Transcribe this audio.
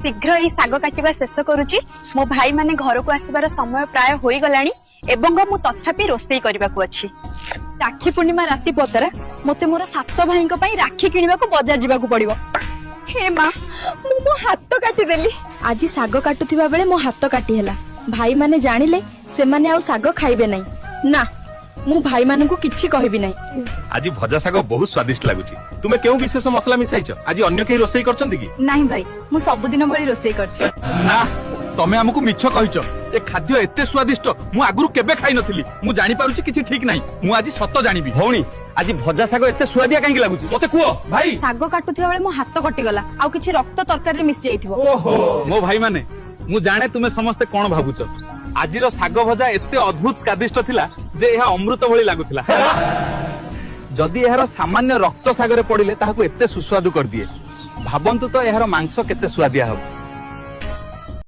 शीघ्र यही साग काटिबा शेष करुची। मो भाई माने घर को आसीबार समय प्राय होई गलानी एवं मु तथापि रोषेई करबा को अछि। राखी पूर्णिमा राति पतरा मते मोर सात भाई पई राखी किनिबा को बाजार जिबा को पड़िबो। हे मां मो हाथ काटी देली। आज साग काटुथिबा बेले मो हाथ काटी हैला। भाई माने जानिले से माने आ साग खाइबे नै ना। मु भाई मानन को किछि कहबी नै। आज भजा साग बहुत स्वादिष्ट लागुची। तुमे केउ विशेष मसला मिसाइछ? आज अन्य केही रोषेई करछन्ती की? नाही भाई मु सब दिन भली रोषेई करछि। ना तमे हमकु मिछ कहिछ। ए खाद्य एते स्वादिष्ट मु आगुरु केबे खाइ नथिली। मु जानि पारुची किछि ठीक नाही। मु आज सत्य जानिबी। भौणी आज भजा साग एते स्वादिया काहे लागुची? मते कुओ भाई। साग काटुथिबा बेले मो हाथ कटि गला। आ किछि रक्त तरकारी रे मिसि जाइथिबो। ओहो मो भाई माने मु जाने तुमे समस्त कोन भाबुछ। आजिर साग भजा एते अद्भुत स्वादिष्ट थिला जे एहा अमृत भली लागुथिला। जदि एहार सामान्य रक्त सागरे पडिले ताहाकु एते सुस्वादु कर दिए। भाबंतु तो एहार मांस केते स्वादिया हो।